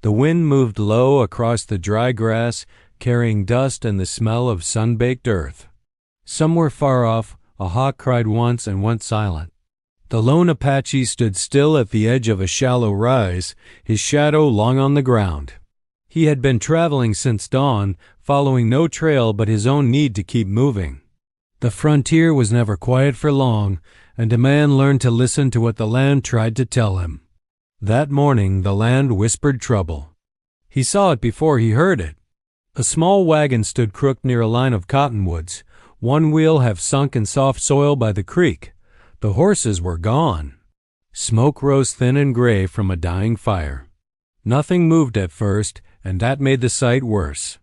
The wind moved low across the dry grass, carrying dust and the smell of sun-baked earth. Somewhere far off, a hawk cried once and went silent. The lone Apache stood still at the edge of a shallow rise, his shadow long on the ground. He had been traveling since dawn, following no trail but his own need to keep moving. The frontier was never quiet for long, and a man learned to listen to what the land tried to tell him. That morning the land whispered trouble. He saw it before he heard it. A small wagon stood crooked near a line of cottonwoods, one wheel half sunk in soft soil by the creek. The horses were gone. Smoke rose thin and gray from a dying fire. Nothing moved at first, and that made the sight worse.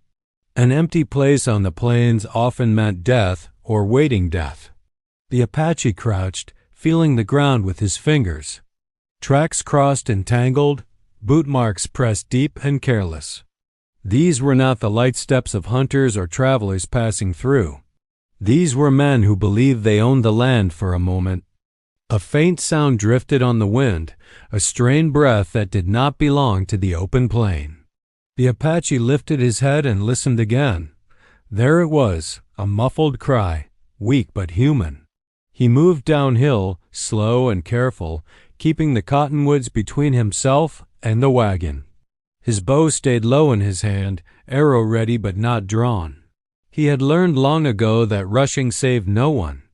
An empty place on the plains often meant death or waiting death. The Apache crouched, feeling the ground with his fingers. Tracks crossed and tangled, boot marks pressed deep and careless. These were not the light steps of hunters or travelers passing through. These were men who believed they owned the land for a moment. A faint sound drifted on the wind, a strained breath that did not belong to the open plain. The Apache lifted his head and listened again. There it was, a muffled cry, weak but human. He moved downhill, slow and careful, keeping the cottonwoods between himself and the wagon. His bow stayed low in his hand, arrow ready but not drawn. He had learned long ago that rushing saved no one.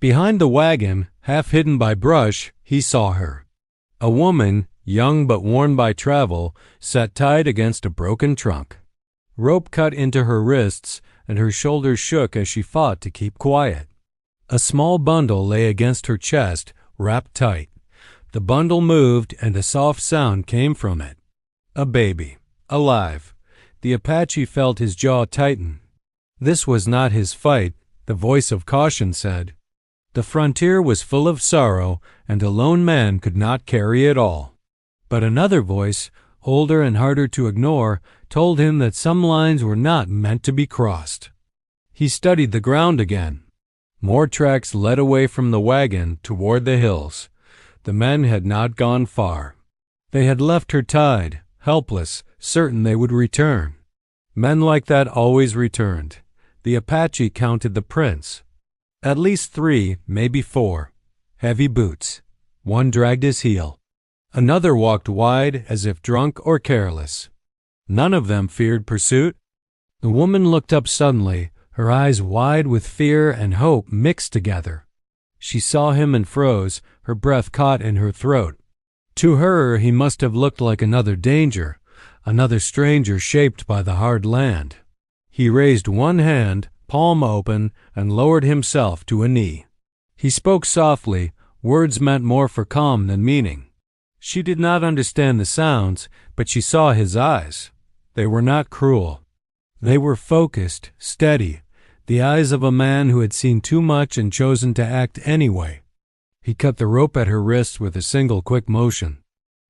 Behind the wagon, half hidden by brush, he saw her. A woman, young but worn by travel, sat tied against a broken trunk. Rope cut into her wrists, and her shoulders shook as she fought to keep quiet. A small bundle lay against her chest, wrapped tight. The bundle moved, and a soft sound came from it. A baby, alive. The Apache felt his jaw tighten. This was not his fight, the voice of caution said. The frontier was full of sorrow, and a lone man could not carry it all. But another voice, older and harder to ignore, told him that some lines were not meant to be crossed. He studied the ground again. More tracks led away from the wagon toward the hills. The men had not gone far. They had left her tied, helpless, certain they would return. Men like that always returned. The Apache counted the prints. At least 3, maybe 4. Heavy boots. One dragged his heel. Another walked wide as if drunk or careless. None of them feared pursuit. The woman looked up suddenly, her eyes wide with fear and hope mixed together. She saw him and froze, her breath caught in her throat. To her he must have looked like another danger, another stranger shaped by the hard land. He raised one hand, palm open, and lowered himself to a knee. He spoke softly, words meant more for calm than meaning. She did not understand the sounds, but she saw his eyes. They were not cruel. They were focused, steady, the eyes of a man who had seen too much and chosen to act anyway. He cut the rope at her wrists with a single quick motion.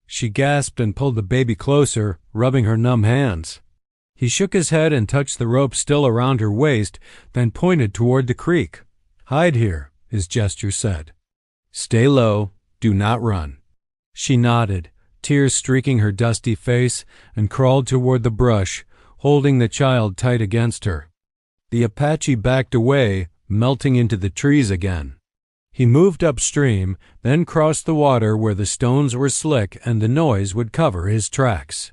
She gasped and pulled the baby closer, rubbing her numb hands. He shook his head and touched the rope still around her waist, then pointed toward the creek. "Hide here," his gesture said. "Stay low. Do not run." She nodded, tears streaking her dusty face, and crawled toward the brush, holding the child tight against her. The Apache backed away, melting into the trees again. He moved upstream, then crossed the water where the stones were slick and the noise would cover his tracks.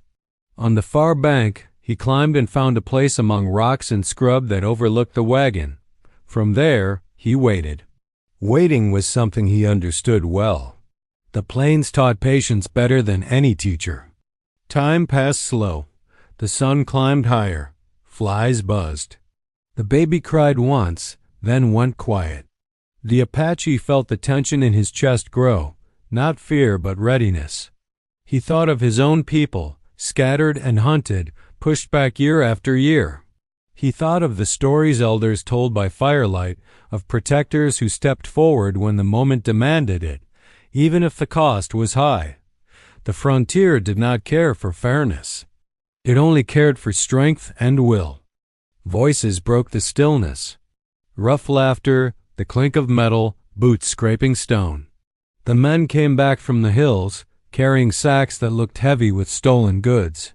On the far bank, he climbed and found a place among rocks and scrub that overlooked the wagon. From there, he waited. Waiting was something he understood well. The plains taught patience better than any teacher. Time passed slow. The sun climbed higher. Flies buzzed. The baby cried once, then went quiet. The Apache felt the tension in his chest grow, not fear but readiness. He thought of his own people, scattered and hunted, pushed back year after year. He thought of the stories elders told by firelight, of protectors who stepped forward when the moment demanded it, even if the cost was high. The frontier did not care for fairness. It only cared for strength and will. Voices broke the stillness. Rough laughter, the clink of metal, boots scraping stone. The men came back from the hills, carrying sacks that looked heavy with stolen goods.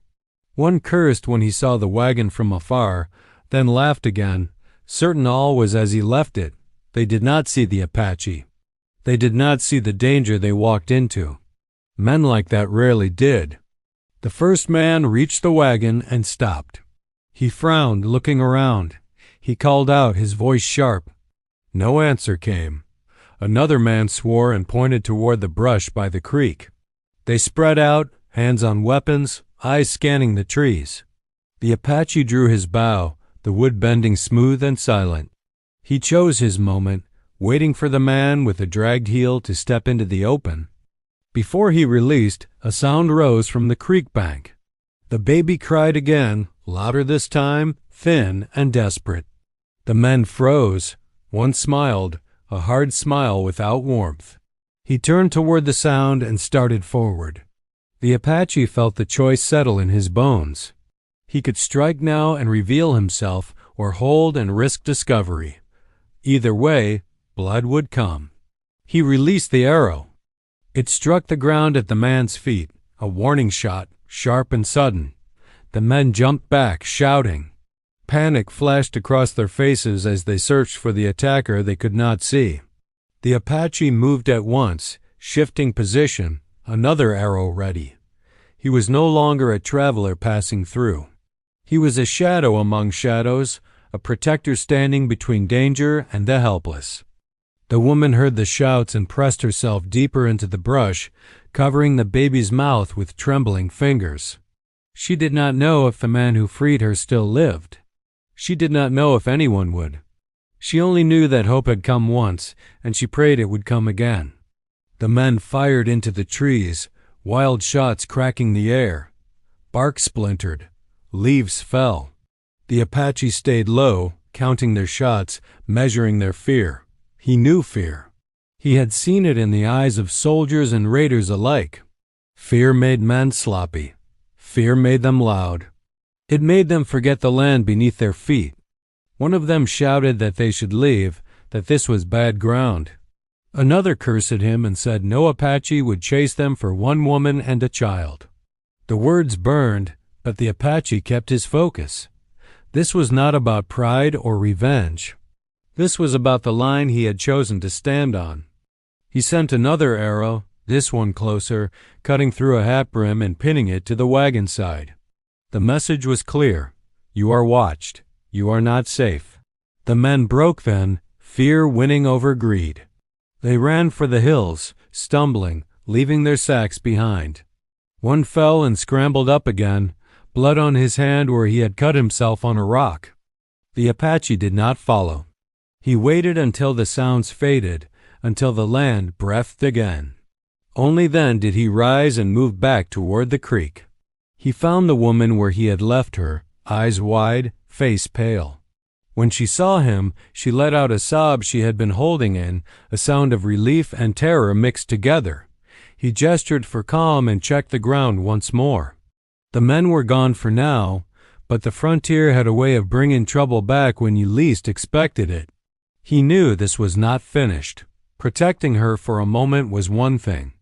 One cursed when he saw the wagon from afar, then laughed again, certain all was as he left it. They did not see the Apache. They did not see the danger they walked into. Men like that rarely did. The first man reached the wagon and stopped. He frowned, looking around. He called out, his voice sharp. No answer came. Another man swore and pointed toward the brush by the creek. They spread out, hands on weapons, eyes scanning the trees. The Apache drew his bow, the wood bending smooth and silent. He chose his moment, waiting for the man with the dragged heel to step into the open. Before he released, a sound rose from the creek bank. The baby cried again, louder this time, thin and desperate. The men froze. One smiled, a hard smile without warmth. He turned toward the sound and started forward. The Apache felt the choice settle in his bones. He could strike now and reveal himself, or hold and risk discovery. Either way, blood would come. He released the arrow. It struck the ground at the man's feet, a warning shot, sharp and sudden. The men jumped back, shouting. Panic flashed across their faces as they searched for the attacker they could not see. The Apache moved at once, shifting position, another arrow ready. He was no longer a traveler passing through. He was a shadow among shadows, a protector standing between danger and the helpless. The woman heard the shouts and pressed herself deeper into the brush, covering the baby's mouth with trembling fingers. She did not know if the man who freed her still lived. She did not know if anyone would. She only knew that hope had come once, and she prayed it would come again. The men fired into the trees, wild shots cracking the air. Bark splintered. Leaves fell. The Apache stayed low, counting their shots, measuring their fear. He knew fear. He had seen it in the eyes of soldiers and raiders alike. Fear made men sloppy. Fear made them loud. It made them forget the land beneath their feet. One of them shouted that they should leave, that this was bad ground. Another cursed him and said no Apache would chase them for one woman and a child. The words burned, but the Apache kept his focus. This was not about pride or revenge. This was about the line he had chosen to stand on. He sent another arrow, this one closer, cutting through a hat brim and pinning it to the wagon side. The message was clear. You are watched. You are not safe. The men broke then, fear winning over greed. They ran for the hills, stumbling, leaving their sacks behind. One fell and scrambled up again, blood on his hand where he had cut himself on a rock. The Apache did not follow. He waited until the sounds faded, until the land breathed again. Only then did he rise and move back toward the creek. He found the woman where he had left her, eyes wide, face pale. When she saw him, she let out a sob she had been holding in, a sound of relief and terror mixed together. He gestured for calm and checked the ground once more. The men were gone for now, but the frontier had a way of bringing trouble back when you least expected it. He knew this was not finished. Protecting her for a moment was one thing.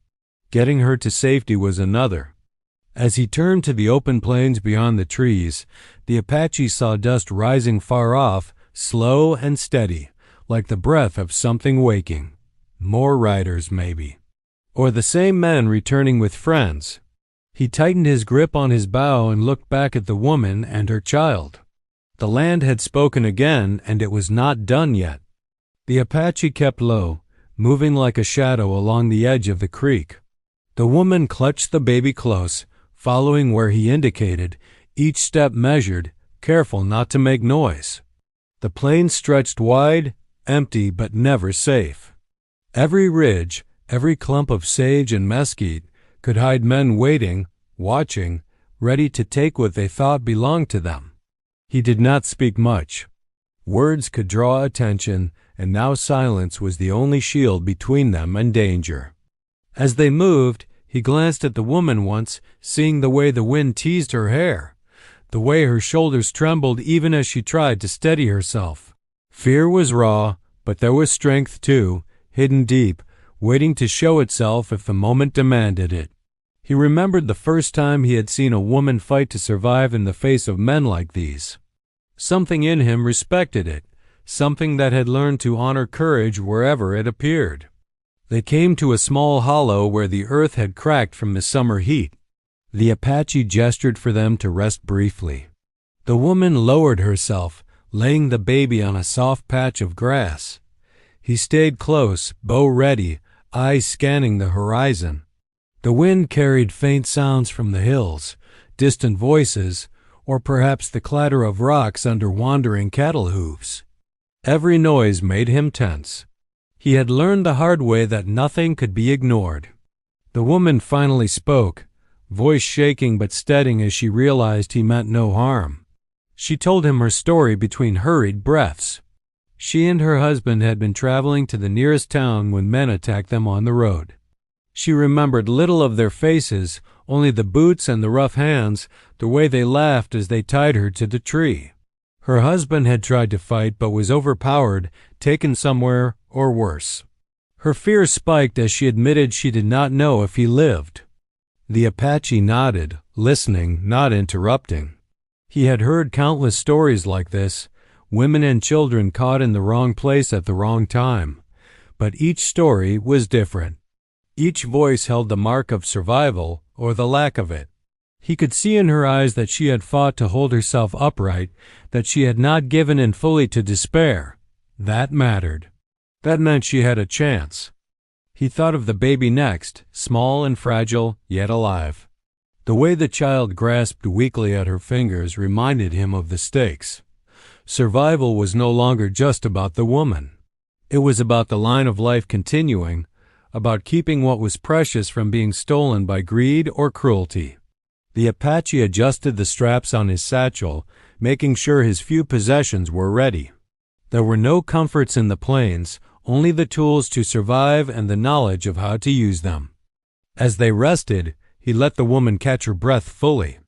Getting her to safety was another. As he turned to the open plains beyond the trees, the Apache saw dust rising far off, slow and steady, like the breath of something waking. More riders, maybe. Or the same men returning with friends. He tightened his grip on his bow and looked back at the woman and her child. The land had spoken again, and it was not done yet. The Apache kept low, moving like a shadow along the edge of the creek. The woman clutched the baby close, following where he indicated, each step measured, careful not to make noise. The plain stretched wide, empty but never safe. Every ridge, every clump of sage and mesquite could hide men waiting, watching, ready to take what they thought belonged to them. He did not speak much. Words could draw attention, and now silence was the only shield between them and danger. As they moved, he glanced at the woman once, seeing the way the wind teased her hair, the way her shoulders trembled even as she tried to steady herself. Fear was raw, but there was strength too, hidden deep, waiting to show itself if the moment demanded it. He remembered the first time he had seen a woman fight to survive in the face of men like these. Something in him respected it, something that had learned to honor courage wherever it appeared. They came to a small hollow where the earth had cracked from the summer heat. The Apache gestured for them to rest briefly. The woman lowered herself, laying the baby on a soft patch of grass. He stayed close, bow ready, eyes scanning the horizon. The wind carried faint sounds from the hills, distant voices, or perhaps the clatter of rocks under wandering cattle hooves. Every noise made him tense. He had learned the hard way that nothing could be ignored. The woman finally spoke, voice shaking but steadying as she realized he meant no harm. She told him her story between hurried breaths. She and her husband had been traveling to the nearest town when men attacked them on the road. She remembered little of their faces, only the boots and the rough hands, the way they laughed as they tied her to the tree. Her husband had tried to fight but was overpowered, taken somewhere, or worse. Her fear spiked as she admitted she did not know if he lived. The Apache nodded, listening, not interrupting. He had heard countless stories like this, women and children caught in the wrong place at the wrong time. But each story was different. Each voice held the mark of survival or the lack of it. He could see in her eyes that she had fought to hold herself upright, that she had not given in fully to despair. That mattered. That meant she had a chance. He thought of the baby next, small and fragile, yet alive. The way the child grasped weakly at her fingers reminded him of the stakes. Survival was no longer just about the woman. It was about the line of life continuing, about keeping what was precious from being stolen by greed or cruelty. The Apache adjusted the straps on his satchel, making sure his few possessions were ready. There were no comforts in the plains, only the tools to survive and the knowledge of how to use them. As they rested, he let the woman catch her breath fully.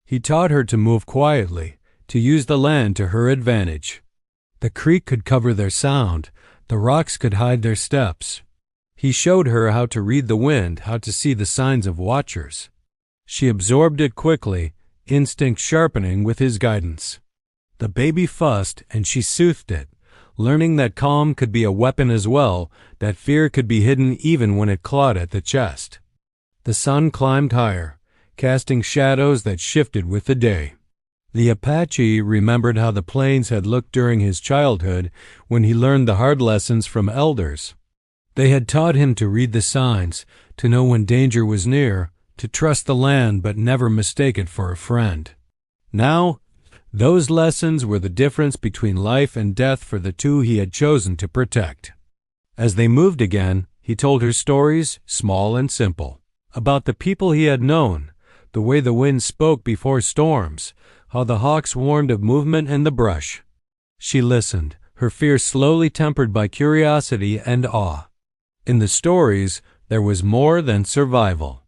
He taught her to move quietly, to use the land to her advantage. The creek could cover their sound, the rocks could hide their steps. He showed her how to read the wind, how to see the signs of watchers. She absorbed it quickly, instinct sharpening with his guidance. The baby fussed, and she soothed it, learning that calm could be a weapon as well, that fear could be hidden even when it clawed at the chest. The sun climbed higher, casting shadows that shifted with the day. The Apache remembered how the plains had looked during his childhood when he learned the hard lessons from elders. They had taught him to read the signs, to know when danger was near, to trust the land but never mistake it for a friend. Now, those lessons were the difference between life and death for the two he had chosen to protect. As they moved again, he told her stories, small and simple, about the people he had known, the way the wind spoke before storms, how the hawks warned of movement in the brush. She listened, her fear slowly tempered by curiosity and awe. In the stories, there was more than survival.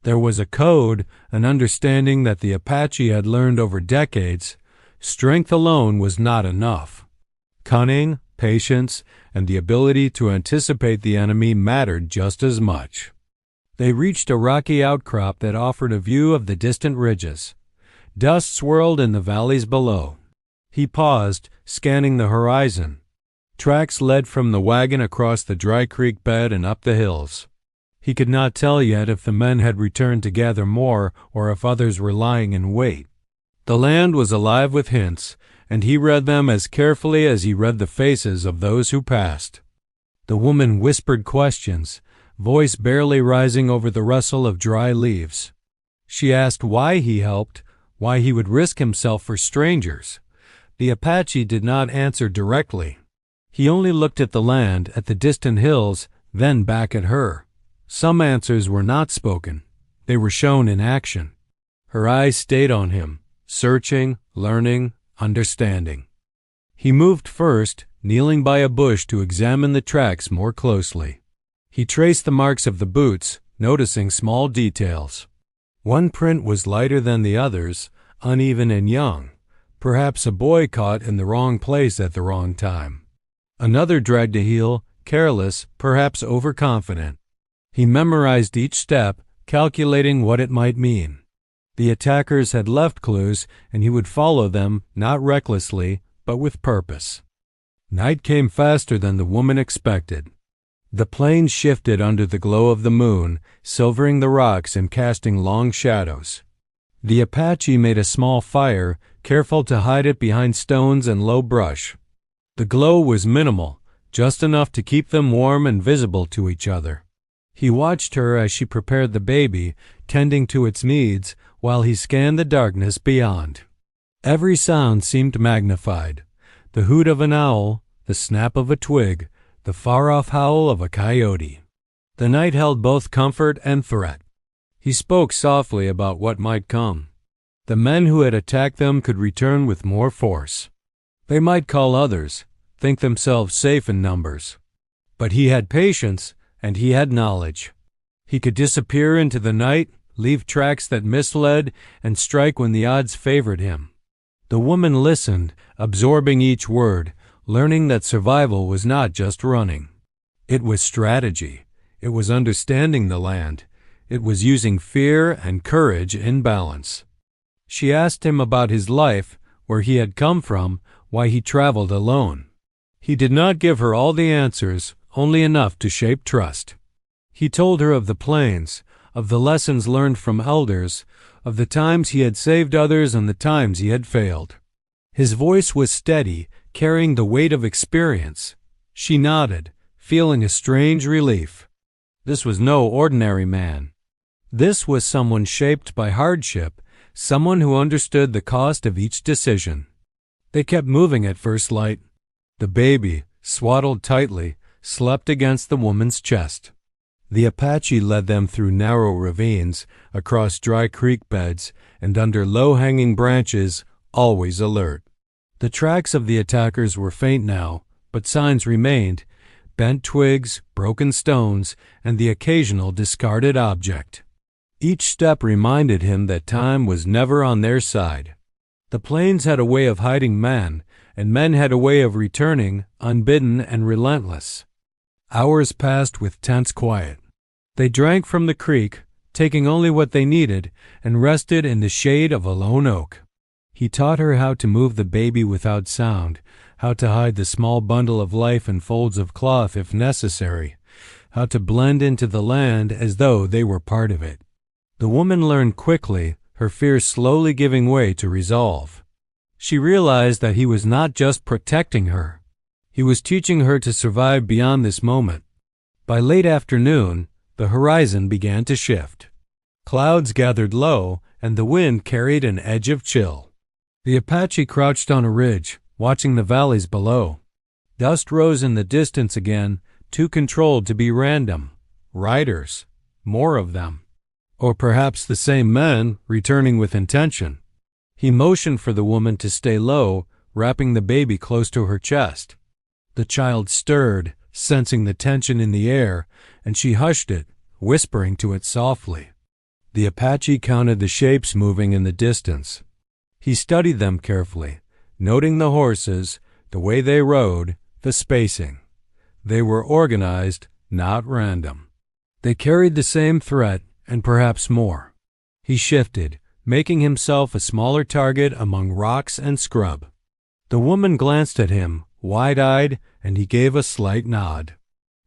There was a code, an understanding that the Apache had learned over decades. Strength alone was not enough. Cunning, patience, and the ability to anticipate the enemy mattered just as much. They reached a rocky outcrop that offered a view of the distant ridges. Dust swirled in the valleys below. He paused, scanning the horizon. Tracks led from the wagon across the dry creek bed and up the hills. He could not tell yet if the men had returned to gather more or if others were lying in wait. The land was alive with hints, and he read them as carefully as he read the faces of those who passed. The woman whispered questions, voice barely rising over the rustle of dry leaves. She asked why he helped, why he would risk himself for strangers. The Apache did not answer directly. He only looked at the land, at the distant hills, then back at her. Some answers were not spoken. They were shown in action. Her eyes stayed on him, searching, learning, understanding. He moved first, kneeling by a bush to examine the tracks more closely. He traced the marks of the boots, noticing small details. One print was lighter than the others, uneven and young, perhaps a boy caught in the wrong place at the wrong time. Another dragged a heel, careless, perhaps overconfident. He memorized each step, calculating what it might mean. The attackers had left clues, and he would follow them, not recklessly, but with purpose. Night came faster than the woman expected. The plains shifted under the glow of the moon, silvering the rocks and casting long shadows. The Apache made a small fire, careful to hide it behind stones and low brush. The glow was minimal, just enough to keep them warm and visible to each other. He watched her as she prepared the baby, tending to its needs, while he scanned the darkness beyond. Every sound seemed magnified. The hoot of an owl, the snap of a twig, the far-off howl of a coyote. The night held both comfort and threat. He spoke softly about what might come. The men who had attacked them could return with more force. They might call others, think themselves safe in numbers. But he had patience, and he had knowledge. He could disappear into the night, leave tracks that misled, and strike when the odds favored him. The woman listened, absorbing each word, learning that survival was not just running. It was strategy. It was understanding the land. It was using fear and courage in balance. She asked him about his life, where he had come from, why he traveled alone. He did not give her all the answers, only enough to shape trust. He told her of the plains, of the lessons learned from elders, of the times he had saved others and the times he had failed. His voice was steady, carrying the weight of experience. She nodded, feeling a strange relief. This was no ordinary man. This was someone shaped by hardship, someone who understood the cost of each decision. They kept moving at first light. The baby, swaddled tightly, slept against the woman's chest. The Apache led them through narrow ravines, across dry creek beds, and under low-hanging branches, always alert. The tracks of the attackers were faint now, but signs remained: bent twigs, broken stones, and the occasional discarded object. Each step reminded him that time was never on their side. The plains had a way of hiding men, and men had a way of returning, unbidden and relentless. Hours passed with tense quiet. They drank from the creek, taking only what they needed, and rested in the shade of a lone oak. He taught her how to move the baby without sound, how to hide the small bundle of life in folds of cloth if necessary, how to blend into the land as though they were part of it. The woman learned quickly, her fears slowly giving way to resolve. She realized that he was not just protecting her. He was teaching her to survive beyond this moment. By late afternoon, the horizon began to shift. Clouds gathered low, and the wind carried an edge of chill. The Apache crouched on a ridge, watching the valleys below. Dust rose in the distance again, too controlled to be random. Riders. More of them. Or perhaps the same men, returning with intention. He motioned for the woman to stay low, wrapping the baby close to her chest. The child stirred, sensing the tension in the air, and she hushed it, whispering to it softly. The Apache counted the shapes moving in the distance. He studied them carefully, noting the horses, the way they rode, the spacing. They were organized, not random. They carried the same threat, and perhaps more. He shifted, making himself a smaller target among rocks and scrub. The woman glanced at him, wide-eyed, and he gave a slight nod.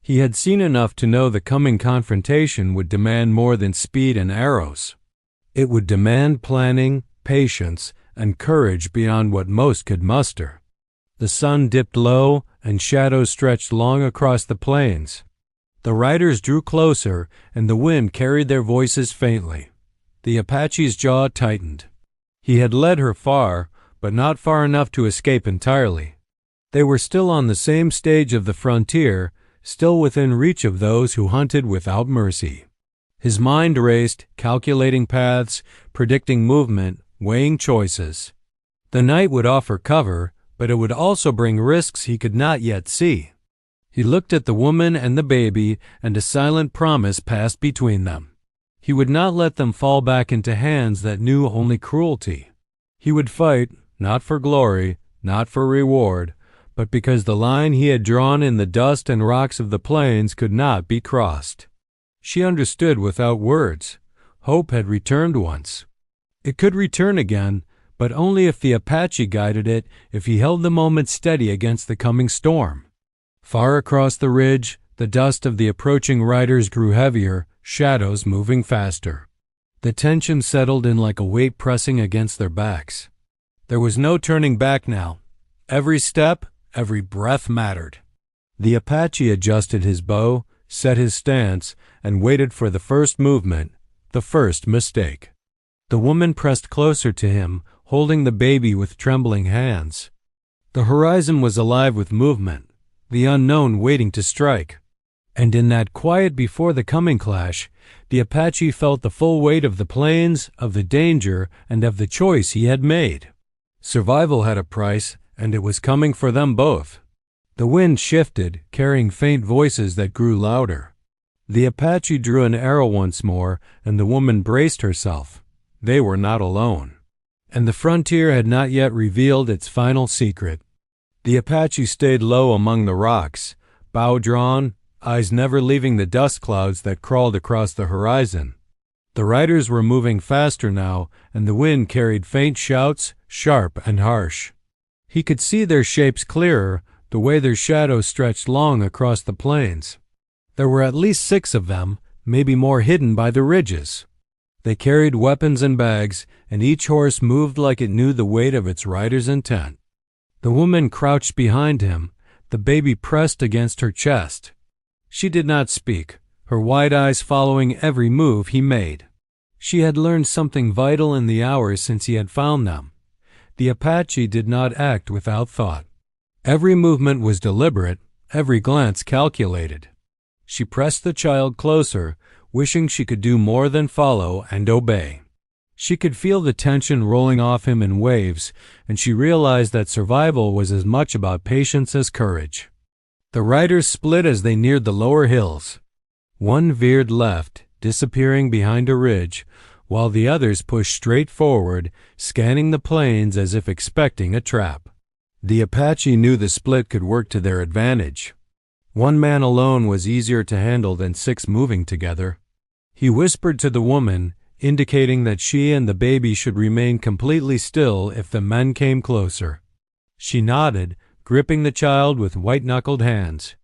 He had seen enough to know the coming confrontation would demand more than speed and arrows. It would demand planning, patience, and courage beyond what most could muster. The sun dipped low, and shadows stretched long across the plains. The riders drew closer, and the wind carried their voices faintly. The Apache's jaw tightened. He had led her far, but not far enough to escape entirely. They were still on the same stage of the frontier, still within reach of those who hunted without mercy. His mind raced, calculating paths, predicting movement, weighing choices. The night would offer cover, but it would also bring risks he could not yet see. He looked at the woman and the baby, and a silent promise passed between them. He would not let them fall back into hands that knew only cruelty. He would fight, not for glory, not for reward, but because the line he had drawn in the dust and rocks of the plains could not be crossed. She understood without words. Hope had returned once. It could return again, but only if the Apache guided it, if he held the moment steady against the coming storm. Far across the ridge, the dust of the approaching riders grew heavier, shadows moving faster. The tension settled in like a weight pressing against their backs. There was no turning back now. Every step, every breath mattered. The Apache adjusted his bow, set his stance, and waited for the first movement, the first mistake. The woman pressed closer to him, holding the baby with trembling hands. The horizon was alive with movement, the unknown waiting to strike. And in that quiet before the coming clash, the Apache felt the full weight of the plains, of the danger, and of the choice he had made. Survival had a price, and it was coming for them both. The wind shifted, carrying faint voices that grew louder. The Apache drew an arrow once more, and the woman braced herself. They were not alone. And the frontier had not yet revealed its final secret. The Apache stayed low among the rocks, bow drawn, eyes never leaving the dust clouds that crawled across the horizon. The riders were moving faster now, and the wind carried faint shouts, sharp and harsh. He could see their shapes clearer, the way their shadows stretched long across the plains. There were at least 6 of them, maybe more hidden by the ridges. They carried weapons and bags, and each horse moved like it knew the weight of its rider's intent. The woman crouched behind him, the baby pressed against her chest. She did not speak, her wide eyes following every move he made. She had learned something vital in the hours since he had found them. The Apache did not act without thought. Every movement was deliberate, every glance calculated. She pressed the child closer, wishing she could do more than follow and obey. She could feel the tension rolling off him in waves, and she realized that survival was as much about patience as courage. The riders split as they neared the lower hills. One veered left, disappearing behind a ridge, while the others pushed straight forward, scanning the plains as if expecting a trap. The Apache knew the split could work to their advantage. One man alone was easier to handle than 6 moving together. He whispered to the woman, indicating that she and the baby should remain completely still if the men came closer. She nodded, gripping the child with white-knuckled hands.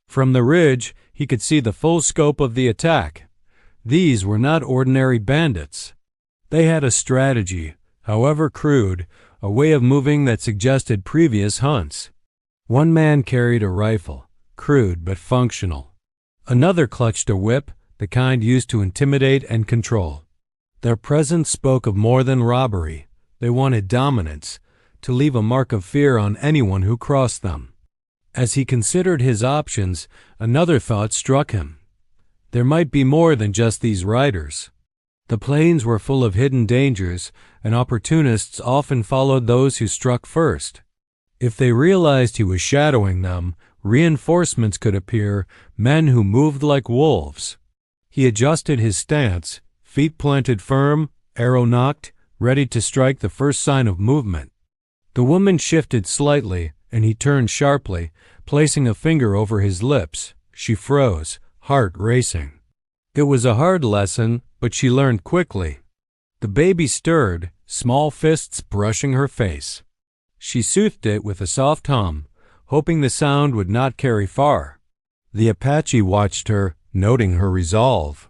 From the ridge, he could see the full scope of the attack. These were not ordinary bandits. They had a strategy, however crude, a way of moving that suggested previous hunts. One man carried a rifle, crude but functional. Another clutched a whip, the kind used to intimidate and control. Their presence spoke of more than robbery. They wanted dominance, to leave a mark of fear on anyone who crossed them. As he considered his options, another thought struck him. There might be more than just these riders. The plains were full of hidden dangers, and opportunists often followed those who struck first. If they realized he was shadowing them, reinforcements could appear, men who moved like wolves. He adjusted his stance, feet planted firm, arrow nocked, ready to strike the first sign of movement. The woman shifted slightly, and he turned sharply, placing a finger over his lips. She froze, heart racing. It was a hard lesson, but she learned quickly. The baby stirred, small fists brushing her face. She soothed it with a soft hum, hoping the sound would not carry far. The Apache watched her, noting her resolve.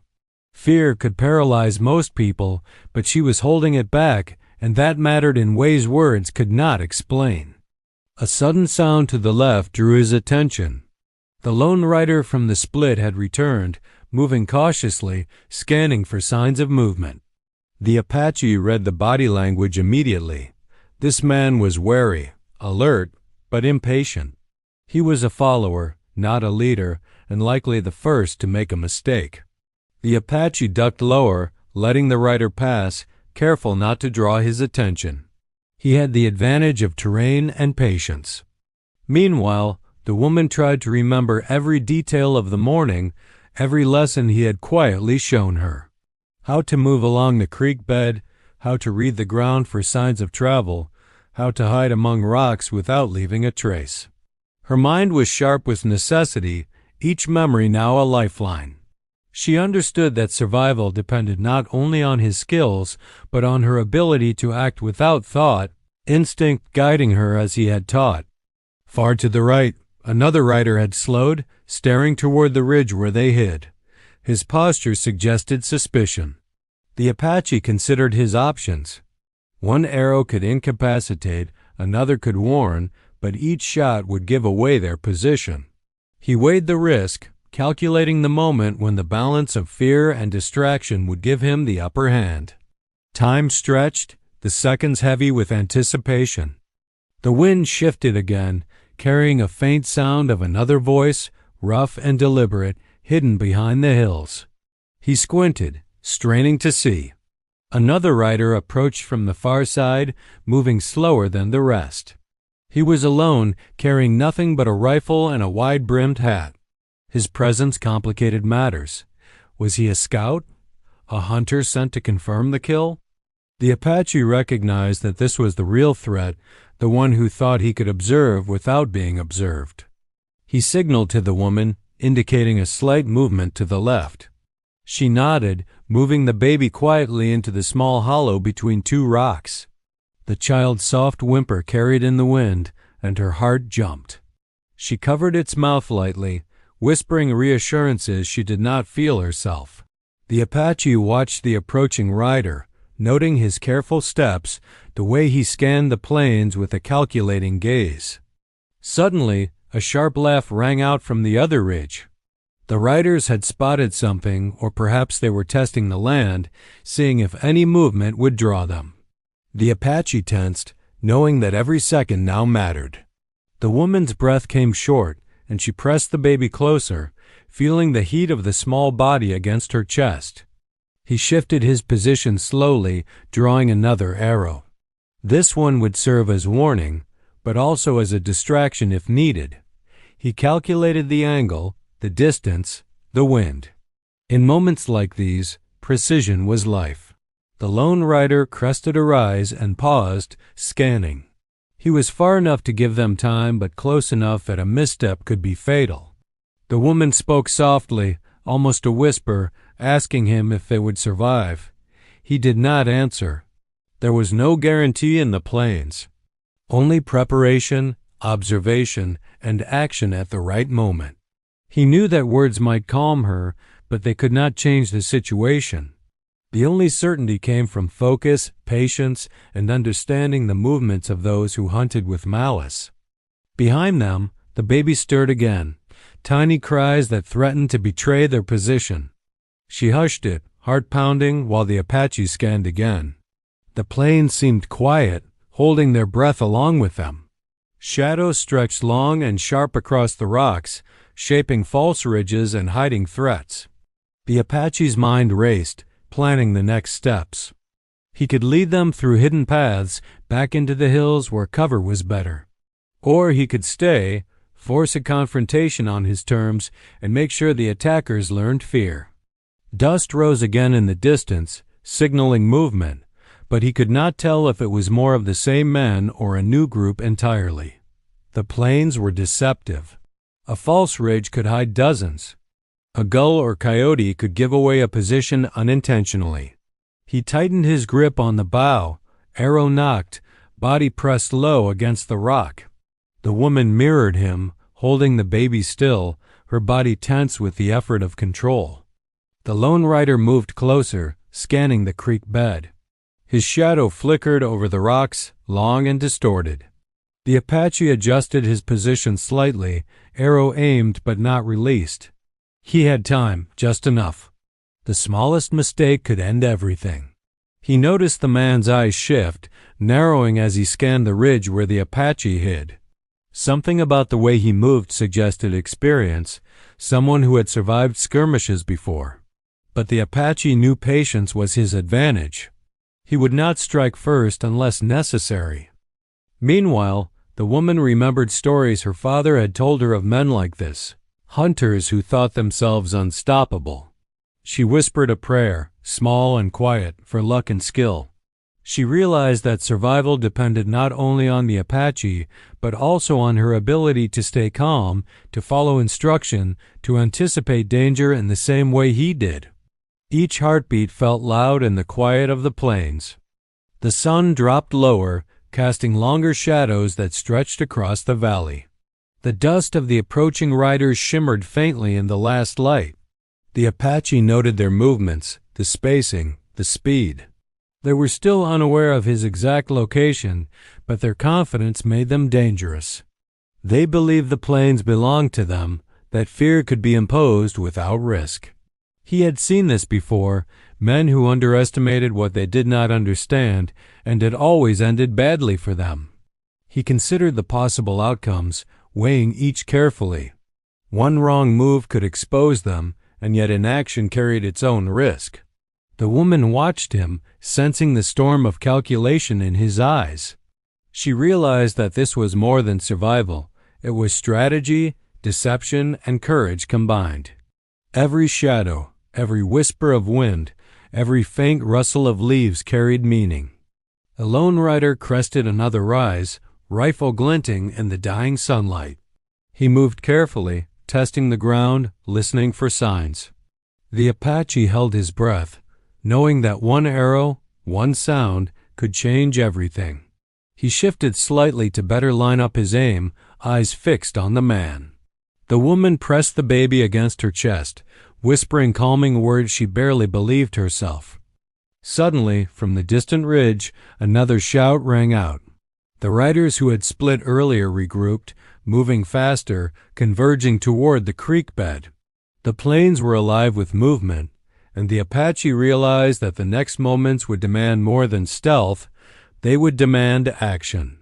Fear could paralyze most people, but she was holding it back, and that mattered in ways words could not explain. A sudden sound to the left drew his attention. The lone rider from the split had returned, moving cautiously, scanning for signs of movement. The Apache read the body language immediately. This man was wary, alert, but impatient. He was a follower, not a leader, and likely the first to make a mistake. The Apache ducked lower, letting the rider pass, careful not to draw his attention. He had the advantage of terrain and patience. Meanwhile, the woman tried to remember every detail of the morning, every lesson he had quietly shown her. How to move along the creek bed, how to read the ground for signs of travel, how to hide among rocks without leaving a trace. Her mind was sharp with necessity, each memory now a lifeline. She understood that survival depended not only on his skills, but on her ability to act without thought, instinct guiding her as he had taught. Far to the right, another rider had slowed, staring toward the ridge where they hid. His posture suggested suspicion. The Apache considered his options. One arrow could incapacitate, another could warn, but each shot would give away their position. He weighed the risk, calculating the moment when the balance of fear and distraction would give him the upper hand. Time stretched, the seconds heavy with anticipation. The wind shifted again, carrying a faint sound of another voice, rough and deliberate, hidden behind the hills. He squinted, straining to see. Another rider approached from the far side, moving slower than the rest. He was alone, carrying nothing but a rifle and a wide-brimmed hat. His presence complicated matters. Was he a scout? A hunter sent to confirm the kill? The Apache recognized that this was the real threat, the one who thought he could observe without being observed. He signaled to the woman, indicating a slight movement to the left. She nodded, moving the baby quietly into the small hollow between two rocks. The child's soft whimper carried in the wind, and her heart jumped. She covered its mouth lightly, whispering reassurances she did not feel herself. The Apache watched the approaching rider, noting his careful steps, the way he scanned the plains with a calculating gaze. Suddenly, a sharp laugh rang out from the other ridge. The riders had spotted something, or perhaps they were testing the land, seeing if any movement would draw them. The Apache tensed, knowing that every second now mattered. The woman's breath came short, and she pressed the baby closer, feeling the heat of the small body against her chest. He shifted his position slowly, drawing another arrow. This one would serve as warning, but also as a distraction if needed. He calculated the angle, the distance, the wind. In moments like these, precision was life. The lone rider crested a rise and paused, scanning. He was far enough to give them time, but close enough that a misstep could be fatal. The woman spoke softly, almost a whisper, asking him if they would survive. He did not answer. There was no guarantee in the plains. Only preparation, observation, and action at the right moment. He knew that words might calm her, but they could not change the situation. The only certainty came from focus, patience, and understanding the movements of those who hunted with malice. Behind them, the baby stirred again, tiny cries that threatened to betray their position. She hushed it, heart pounding, while the Apache scanned again. The plains seemed quiet, holding their breath along with them. Shadows stretched long and sharp across the rocks, shaping false ridges and hiding threats. The Apache's mind raced, planning the next steps. He could lead them through hidden paths back into the hills where cover was better. Or he could stay, force a confrontation on his terms, and make sure the attackers learned fear. Dust rose again in the distance, signaling movement, but he could not tell if it was more of the same men or a new group entirely. The plains were deceptive. A false ridge could hide dozens. A gull or coyote could give away a position unintentionally. He tightened his grip on the bow, arrow nocked, body pressed low against the rock. The woman mirrored him, holding the baby still, her body tense with the effort of control. The lone rider moved closer, scanning the creek bed. His shadow flickered over the rocks, long and distorted. The Apache adjusted his position slightly, arrow aimed but not released. He had time, just enough. The smallest mistake could end everything. He noticed the man's eyes shift, narrowing as he scanned the ridge where the Apache hid. Something about the way he moved suggested experience, someone who had survived skirmishes before. But the Apache knew patience was his advantage. He would not strike first unless necessary. Meanwhile, the woman remembered stories her father had told her of men like this, hunters who thought themselves unstoppable. She whispered a prayer, small and quiet, for luck and skill. She realized that survival depended not only on the Apache, but also on her ability to stay calm, to follow instruction, to anticipate danger in the same way he did. Each heartbeat felt loud in the quiet of the plains. The sun dropped lower, casting longer shadows that stretched across the valley. The dust of the approaching riders shimmered faintly in the last light. The Apache noted their movements, the spacing, the speed. They were still unaware of his exact location, but their confidence made them dangerous. They believed the plains belonged to them, that fear could be imposed without risk. He had seen this before, men who underestimated what they did not understand, and it always ended badly for them. He considered the possible outcomes, weighing each carefully. One wrong move could expose them, and yet inaction carried its own risk. The woman watched him, sensing the storm of calculation in his eyes. She realized that this was more than survival. It was strategy, deception, and courage combined. Every shadow, every whisper of wind, every faint rustle of leaves carried meaning. A lone rider crested another rise, rifle glinting in the dying sunlight. He moved carefully, testing the ground, listening for signs. The Apache held his breath, knowing that one arrow, one sound, could change everything. He shifted slightly to better line up his aim, eyes fixed on the man. The woman pressed the baby against her chest, whispering calming words she barely believed herself. Suddenly, from the distant ridge, another shout rang out. The riders who had split earlier regrouped, moving faster, converging toward the creek bed. The plains were alive with movement, and the Apache realized that the next moments would demand more than stealth, they would demand action.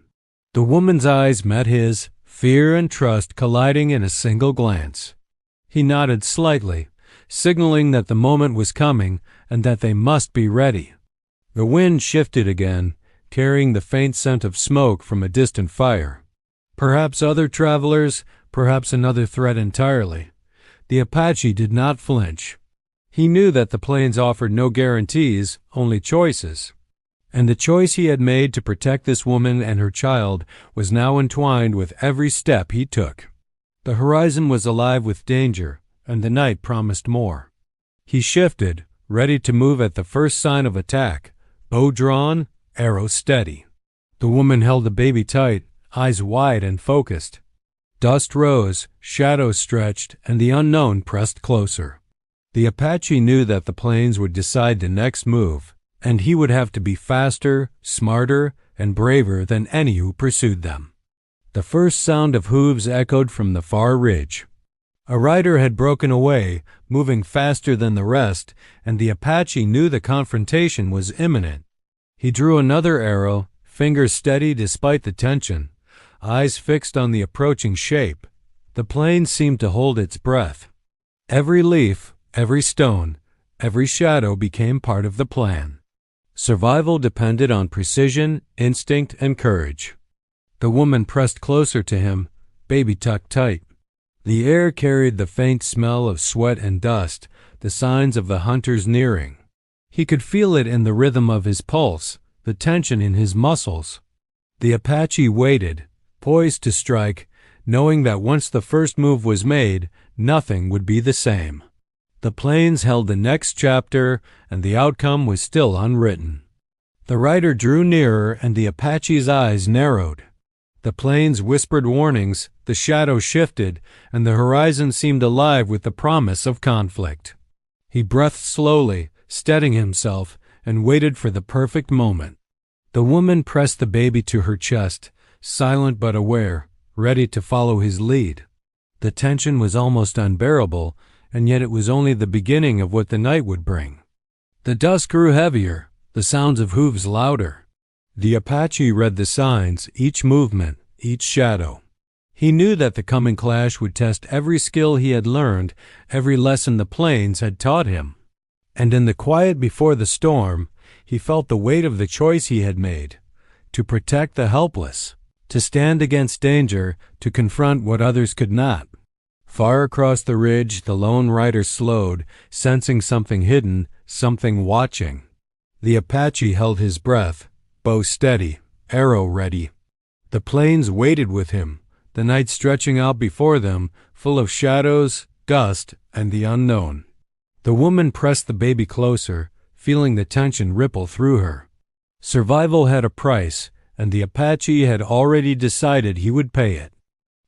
The woman's eyes met his, fear and trust colliding in a single glance. He nodded slightly, signaling that the moment was coming and that they must be ready. The wind shifted again, carrying the faint scent of smoke from a distant fire. Perhaps other travelers, perhaps another threat entirely. The Apache did not flinch. He knew that the plains offered no guarantees, only choices. And the choice he had made to protect this woman and her child was now entwined with every step he took. The horizon was alive with danger, and the night promised more. He shifted, ready to move at the first sign of attack, bow drawn, arrow steady. The woman held the baby tight, eyes wide and focused. Dust rose, shadows stretched, and the unknown pressed closer. The Apache knew that the plains would decide the next move, and he would have to be faster, smarter, and braver than any who pursued them. The first sound of hooves echoed from the far ridge. A rider had broken away, moving faster than the rest, and the Apache knew the confrontation was imminent. He drew another arrow, fingers steady despite the tension, eyes fixed on the approaching shape. The plain seemed to hold its breath. Every leaf, every stone, every shadow became part of the plan. Survival depended on precision, instinct, and courage. The woman pressed closer to him, baby tucked tight. The air carried the faint smell of sweat and dust, the signs of the hunters nearing. He could feel it in the rhythm of his pulse, the tension in his muscles. The Apache waited, poised to strike, knowing that once the first move was made, nothing would be the same. The plains held the next chapter, and the outcome was still unwritten. The rider drew nearer, and the Apache's eyes narrowed. The plains whispered warnings, the shadows shifted, and the horizon seemed alive with the promise of conflict. He breathed slowly, steadying himself, and waited for the perfect moment. The woman pressed the baby to her chest, silent but aware, ready to follow his lead. The tension was almost unbearable, and yet it was only the beginning of what the night would bring. The dust grew heavier, the sounds of hooves louder. The Apache read the signs, each movement, each shadow. He knew that the coming clash would test every skill he had learned, every lesson the plains had taught him. And in the quiet before the storm, he felt the weight of the choice he had made, to protect the helpless, to stand against danger, to confront what others could not. Far across the ridge, the lone rider slowed, sensing something hidden, something watching. The Apache held his breath, bow steady, arrow ready. The plains waited with him, the night stretching out before them, full of shadows, dust, and the unknown. The woman pressed the baby closer, feeling the tension ripple through her. Survival had a price, and the Apache had already decided he would pay it.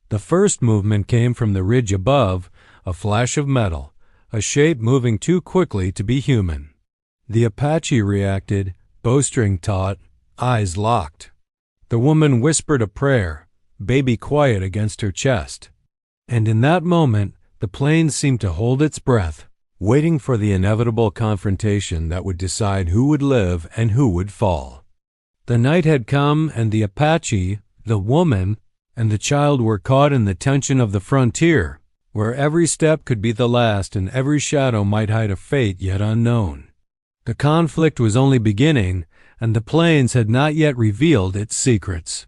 The first movement came from the ridge above, a flash of metal, a shape moving too quickly to be human. The Apache reacted, bowstring taut, eyes locked. The woman whispered a prayer, baby quiet against her chest. And in that moment, the plains seemed to hold its breath, waiting for the inevitable confrontation that would decide who would live and who would fall. The night had come, and the Apache, the woman, and the child were caught in the tension of the frontier, where every step could be the last and every shadow might hide a fate yet unknown. The conflict was only beginning, and the plains had not yet revealed its secrets.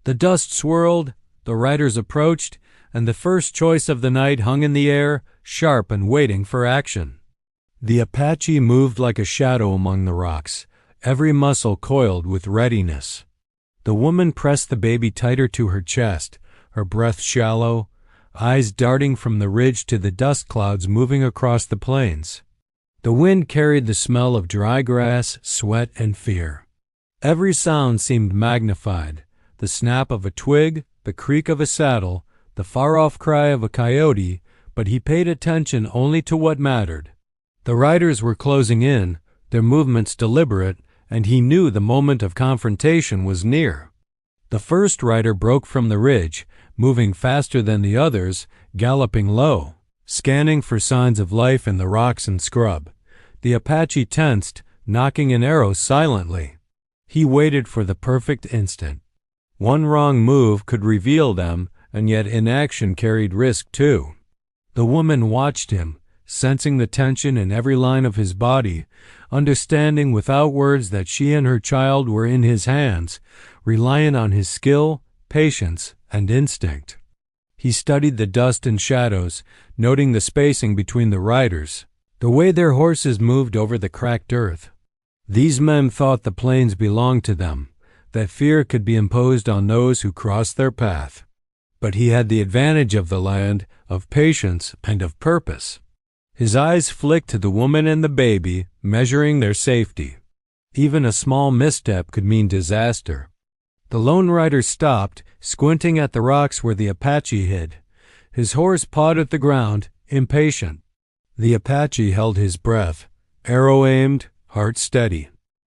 The dust swirled, the riders approached, and the first choice of the night hung in the air, sharp and waiting for action. The Apache moved like a shadow among the rocks, every muscle coiled with readiness. The woman pressed the baby tighter to her chest, her breath shallow, eyes darting from the ridge to the dust clouds moving across the plains. The wind carried the smell of dry grass, sweat, and fear. Every sound seemed magnified, the snap of a twig, the creak of a saddle, the far-off cry of a coyote, but he paid attention only to what mattered. The riders were closing in, their movements deliberate, and he knew the moment of confrontation was near. The first rider broke from the ridge, moving faster than the others, galloping low, scanning for signs of life in the rocks and scrub. The Apache tensed, knocking an arrow silently. He waited for the perfect instant. One wrong move could reveal them, and yet inaction carried risk too. The woman watched him, sensing the tension in every line of his body, understanding without words that she and her child were in his hands, reliant on his skill, patience, and instinct. He studied the dust and shadows, noting the spacing between the riders, the way their horses moved over the cracked earth. These men thought the plains belonged to them, that fear could be imposed on those who crossed their path. But he had the advantage of the land, of patience, and of purpose. His eyes flicked to the woman and the baby, measuring their safety. Even a small misstep could mean disaster. The lone rider stopped, squinting at the rocks where the Apache hid. His horse pawed at the ground, impatient. The Apache held his breath, arrow aimed, heart steady.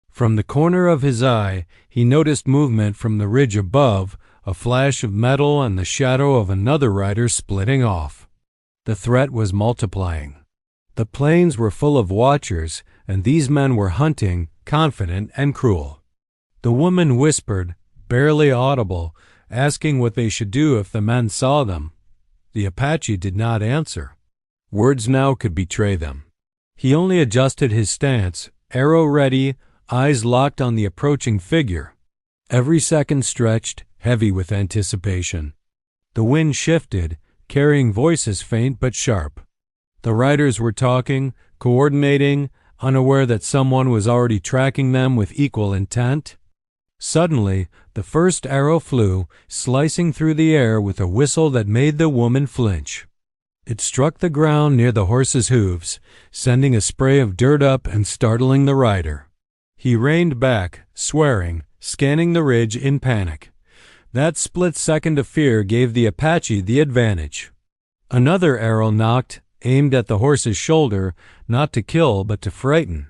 From the corner of his eye, he noticed movement from the ridge above, a flash of metal and the shadow of another rider splitting off. The threat was multiplying. The plains were full of watchers, and these men were hunting, confident and cruel. The woman whispered, barely audible, asking what they should do if the men saw them. The Apache did not answer. Words now could betray them. He only adjusted his stance, arrow ready, eyes locked on the approaching figure. Every second stretched, heavy with anticipation. The wind shifted, carrying voices faint but sharp. The riders were talking, coordinating, unaware that someone was already tracking them with equal intent. Suddenly, the first arrow flew, slicing through the air with a whistle that made the woman flinch. It struck the ground near the horse's hooves, sending a spray of dirt up and startling the rider. He reined back, swearing, scanning the ridge in panic. That split second of fear gave the Apache the advantage. Another arrow knocked, aimed at the horse's shoulder, not to kill but to frighten.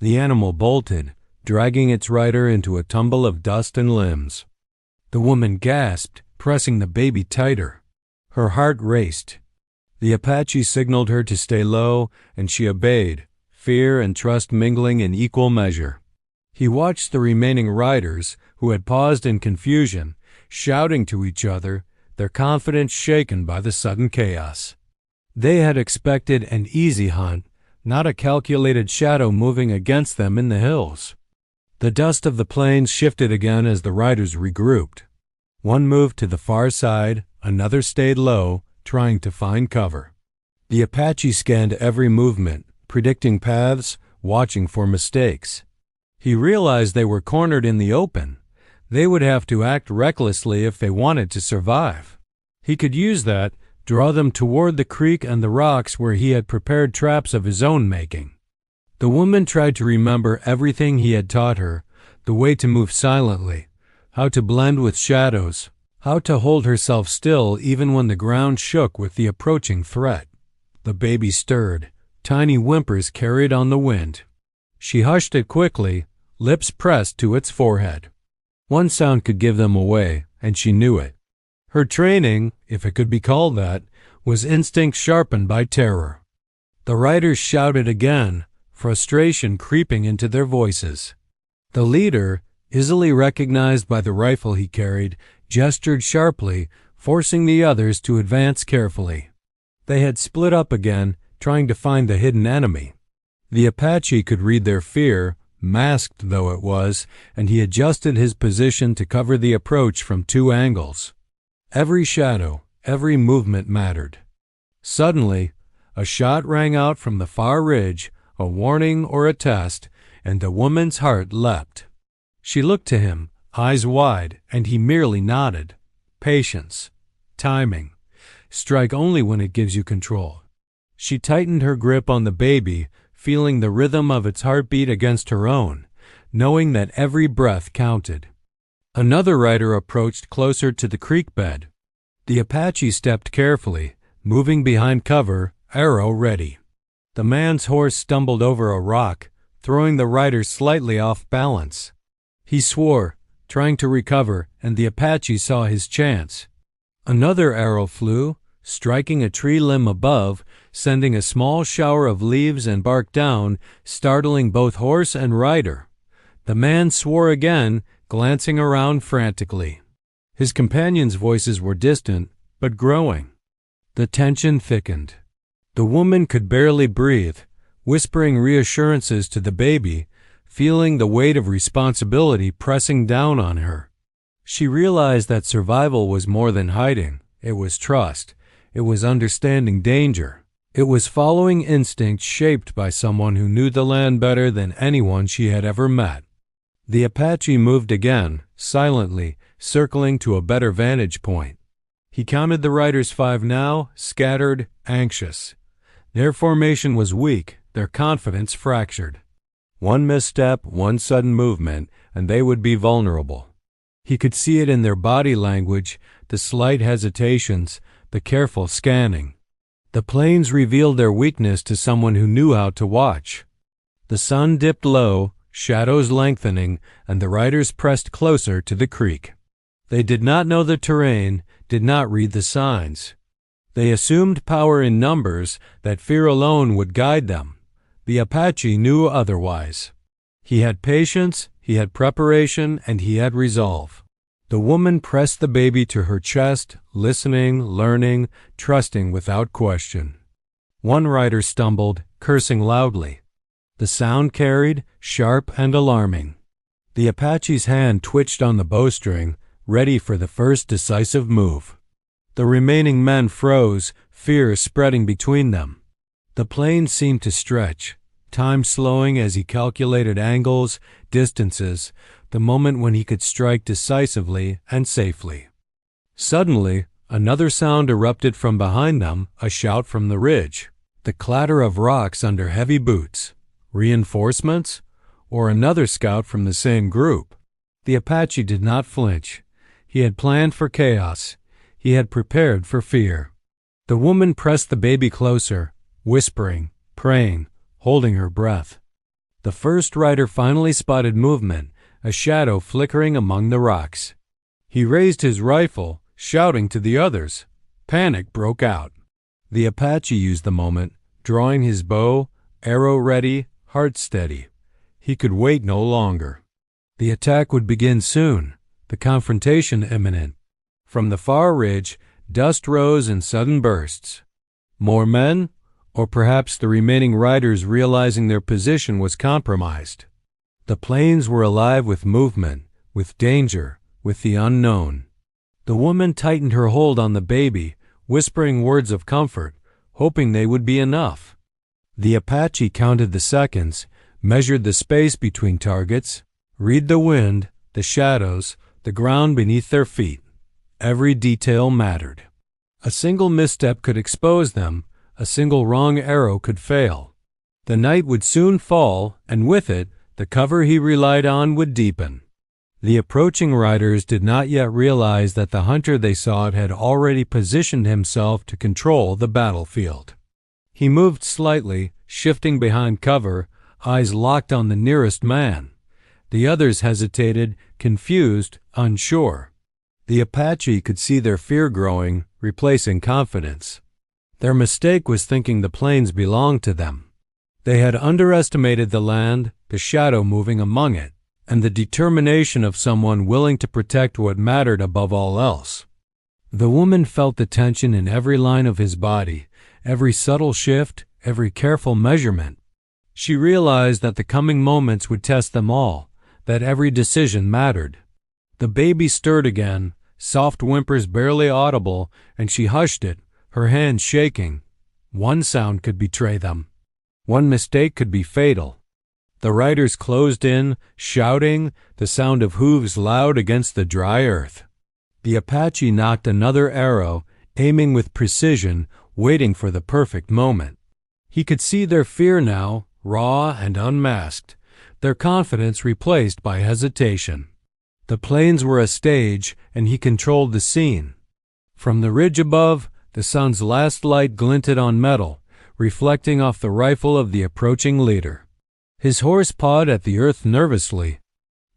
The animal bolted, dragging its rider into a tumble of dust and limbs. The woman gasped, pressing the baby tighter. Her heart raced. The Apache signaled her to stay low, and she obeyed, fear and trust mingling in equal measure. He watched the remaining riders, who had paused in confusion, shouting to each other, their confidence shaken by the sudden chaos. They had expected an easy hunt, not a calculated shadow moving against them in the hills. The dust of the plains shifted again as the riders regrouped. One moved to the far side, another stayed low, trying to find cover. The Apache scanned every movement, predicting paths, watching for mistakes. He realized they were cornered in the open. They would have to act recklessly if they wanted to survive. He could use that, draw them toward the creek and the rocks where he had prepared traps of his own making. The woman tried to remember everything he had taught her, the way to move silently, how to blend with shadows, how to hold herself still even when the ground shook with the approaching threat. The baby stirred. Tiny whimpers carried on the wind. She hushed it quickly, lips pressed to its forehead. One sound could give them away, and she knew it. Her training, if it could be called that, was instinct sharpened by terror. The riders shouted again, frustration creeping into their voices. The leader, easily recognized by the rifle he carried, gestured sharply, forcing the others to advance carefully. They had split up again, trying to find the hidden enemy. The Apache could read their fear, masked though it was, and he adjusted his position to cover the approach from 2 angles. Every shadow, every movement mattered. Suddenly, a shot rang out from the far ridge, a warning or a test, and the woman's heart leapt. She looked to him, eyes wide, and he merely nodded. Patience. Timing. Strike only when it gives you control. She tightened her grip on the baby, feeling the rhythm of its heartbeat against her own, knowing that every breath counted. Another rider approached closer to the creek bed. The Apache stepped carefully, moving behind cover, arrow ready. The man's horse stumbled over a rock, throwing the rider slightly off balance. He swore, trying to recover, and the Apache saw his chance. Another arrow flew, striking a tree limb above, sending a small shower of leaves and bark down, startling both horse and rider. The man swore again, glancing around frantically. His companions' voices were distant, but growing. The tension thickened. The woman could barely breathe, whispering reassurances to the baby, feeling the weight of responsibility pressing down on her. She realized that survival was more than hiding. It was trust. It was understanding danger. It was following instincts shaped by someone who knew the land better than anyone she had ever met. The Apache moved again, silently, circling to a better vantage point. He counted the riders 5 now, scattered, anxious. Their formation was weak, their confidence fractured. One misstep, one sudden movement, and they would be vulnerable. He could see it in their body language, the slight hesitations, the careful scanning. The plains revealed their weakness to someone who knew how to watch. The sun dipped low, shadows lengthening, and the riders pressed closer to the creek. They did not know the terrain, did not read the signs. They assumed power in numbers, that fear alone would guide them. The Apache knew otherwise. He had patience, he had preparation, and he had resolve. The woman pressed the baby to her chest, listening, learning, trusting without question. One rider stumbled, cursing loudly. The sound carried, sharp and alarming. The Apache's hand twitched on the bowstring, ready for the first decisive move. The remaining men froze, fear spreading between them. The plain seemed to stretch, time slowing as he calculated angles, distances, the moment when he could strike decisively and safely. Suddenly, another sound erupted from behind them, a shout from the ridge, the clatter of rocks under heavy boots. Reinforcements? Or another scout from the same group? The Apache did not flinch. He had planned for chaos. He had prepared for fear. The woman pressed the baby closer, whispering, praying, holding her breath. The first rider finally spotted movement, a shadow flickering among the rocks. He raised his rifle, shouting to the others. Panic broke out. The Apache used the moment, drawing his bow, arrow ready, heart steady. He could wait no longer. The attack would begin soon, the confrontation imminent. From the far ridge, dust rose in sudden bursts. More men? Or perhaps the remaining riders realizing their position was compromised. The plains were alive with movement, with danger, with the unknown. The woman tightened her hold on the baby, whispering words of comfort, hoping they would be enough. The Apache counted the seconds, measured the space between targets, read the wind, the shadows, the ground beneath their feet. Every detail mattered. A single misstep could expose them, a single wrong arrow could fail. The night would soon fall, and with it, the cover he relied on would deepen. The approaching riders did not yet realize that the hunter they sought had already positioned himself to control the battlefield. He moved slightly, shifting behind cover, eyes locked on the nearest man. The others hesitated, confused, unsure. The Apache could see their fear growing, replacing confidence. Their mistake was thinking the plains belonged to them. They had underestimated the land, the shadow moving among it, and the determination of someone willing to protect what mattered above all else. The woman felt the tension in every line of his body, every subtle shift, every careful measurement. She realized that the coming moments would test them all, that every decision mattered. The baby stirred again, soft whimpers barely audible, and she hushed it, her hands shaking. One sound could betray them. One mistake could be fatal. The riders closed in, shouting, the sound of hooves loud against the dry earth. The Apache knocked another arrow, aiming with precision, waiting for the perfect moment. He could see their fear now, raw and unmasked, their confidence replaced by hesitation. The plains were a stage, and he controlled the scene. From the ridge above, the sun's last light glinted on metal, reflecting off the rifle of the approaching leader. His horse pawed at the earth nervously.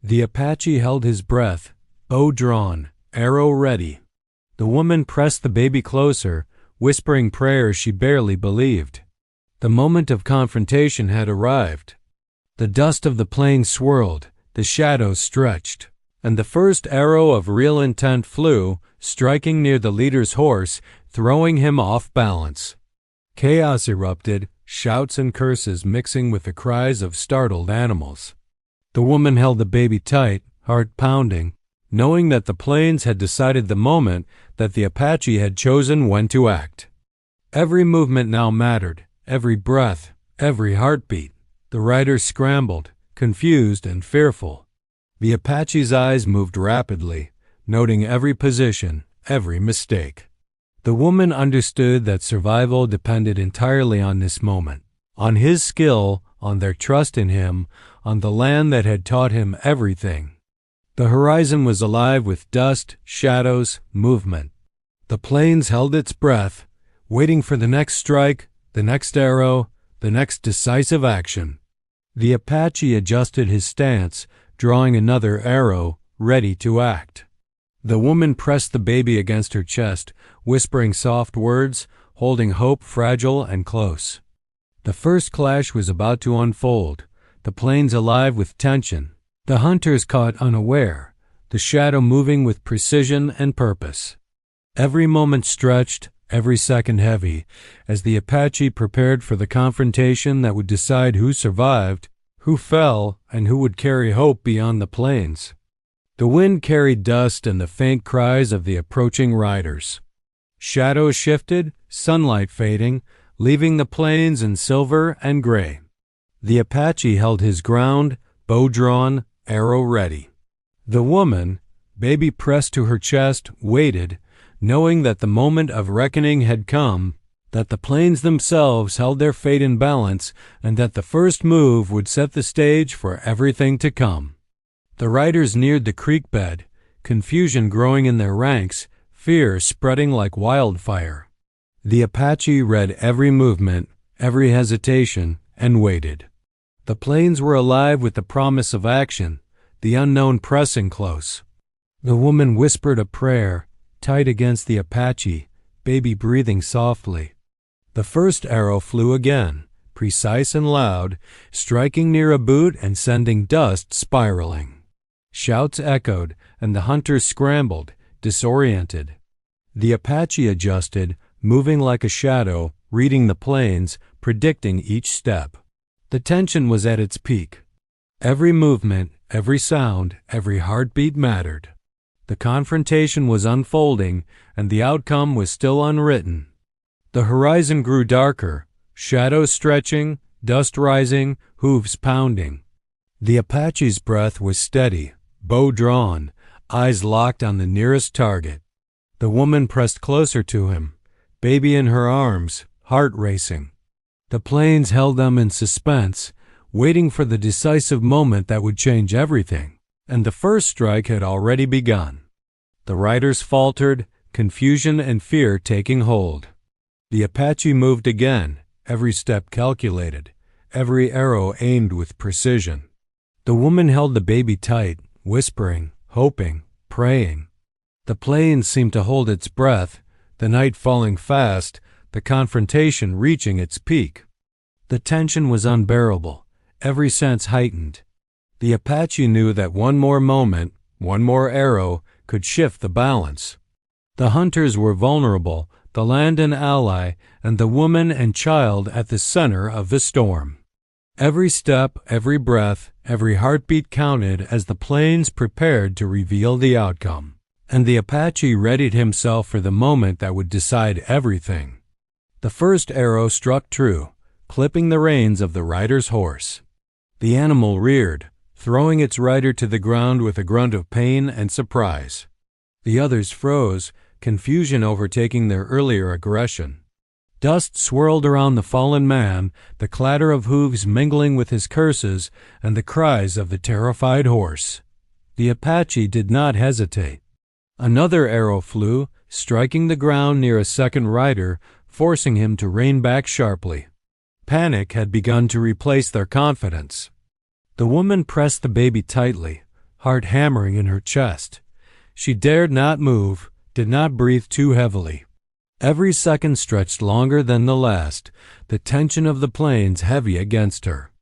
The Apache held his breath, bow drawn, arrow ready. The woman pressed the baby closer, whispering prayers she barely believed. The moment of confrontation had arrived. The dust of the plain swirled, the shadows stretched, and the first arrow of real intent flew, striking near the leader's horse, throwing him off balance. Chaos erupted, shouts and curses mixing with the cries of startled animals. The woman held the baby tight, heart pounding, knowing that the plains had decided the moment, that the Apache had chosen when to act. Every movement now mattered, every breath, every heartbeat. The riders scrambled, confused and fearful. The Apache's eyes moved rapidly, noting every position, every mistake. The woman understood that survival depended entirely on this moment, on his skill, on their trust in him, on the land that had taught him everything. The horizon was alive with dust, shadows, movement. The plains held its breath, waiting for the next strike, the next arrow, the next decisive action. The Apache adjusted his stance, drawing another arrow, ready to act. The woman pressed the baby against her chest, whispering soft words, holding hope fragile and close. The first clash was about to unfold, the plains alive with tension, the hunters caught unaware, the shadow moving with precision and purpose. Every moment stretched, every second heavy, as the Apache prepared for the confrontation that would decide who survived, who fell, and who would carry hope beyond the plains. The wind carried dust and the faint cries of the approaching riders. Shadows shifted, sunlight fading, leaving the plains in silver and gray. The Apache held his ground, bow drawn, arrow ready. The woman, baby pressed to her chest, waited, knowing that the moment of reckoning had come, that the plains themselves held their fate in balance, and that the first move would set the stage for everything to come. The riders neared the creek bed, confusion growing in their ranks, fear spreading like wildfire. The Apache read every movement, every hesitation, and waited. The plains were alive with the promise of action, the unknown pressing close. The woman whispered a prayer, tight against the Apache, baby breathing softly. The first arrow flew again, precise and loud, striking near a boot and sending dust spiraling. Shouts echoed, and the hunters scrambled, disoriented. The Apache adjusted, moving like a shadow, reading the plains, predicting each step. The tension was at its peak. Every movement, every sound, every heartbeat mattered. The confrontation was unfolding, and the outcome was still unwritten. The horizon grew darker, shadows stretching, dust rising, hooves pounding. The Apache's breath was steady, bow drawn, eyes locked on the nearest target. The woman pressed closer to him, baby in her arms, heart racing. The plains held them in suspense, waiting for the decisive moment that would change everything, and the first strike had already begun. The riders faltered, confusion and fear taking hold. The Apache moved again, every step calculated, every arrow aimed with precision. The woman held the baby tight, whispering, hoping, praying. The plains seemed to hold its breath, the night falling fast, the confrontation reaching its peak. The tension was unbearable, every sense heightened. The Apache knew that one more moment, one more arrow, could shift the balance. The hunters were vulnerable, the land an ally, and the woman and child at the center of the storm. Every step, every breath, every heartbeat counted as the plains prepared to reveal the outcome, and the Apache readied himself for the moment that would decide everything. The first arrow struck true, clipping the reins of the rider's horse. The animal reared, throwing its rider to the ground with a grunt of pain and surprise. The others froze, confusion overtaking their earlier aggression. Dust swirled around the fallen man, the clatter of hooves mingling with his curses and the cries of the terrified horse. The Apache did not hesitate. Another arrow flew, striking the ground near a second rider, forcing him to rein back sharply. Panic had begun to replace their confidence. The woman pressed the baby tightly, heart hammering in her chest. She dared not move, did not breathe too heavily. Every second stretched longer than the last, the tension of the plains heavy against her.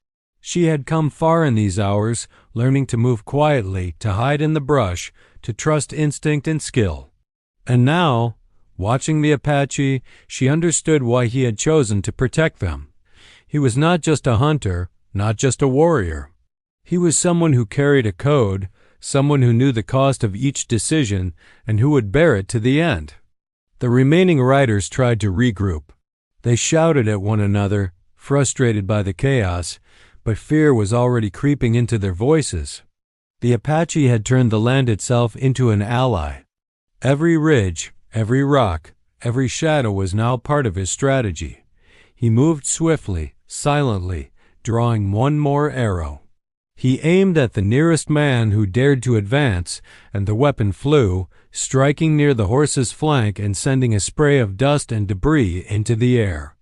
She had come far in these hours, learning to move quietly, to hide in the brush, to trust instinct and skill. And now, watching the Apache, she understood why he had chosen to protect them. He was not just a hunter, not just a warrior. He was someone who carried a code, someone who knew the cost of each decision and who would bear it to the end. The remaining riders tried to regroup. They shouted at one another, frustrated by the chaos, but fear was already creeping into their voices. The Apache had turned the land itself into an ally. Every ridge, every rock, every shadow was now part of his strategy. He moved swiftly, silently, drawing one more arrow. He aimed at the nearest man who dared to advance, and the weapon flew, striking near the horse's flank and sending a spray of dust and debris into the air.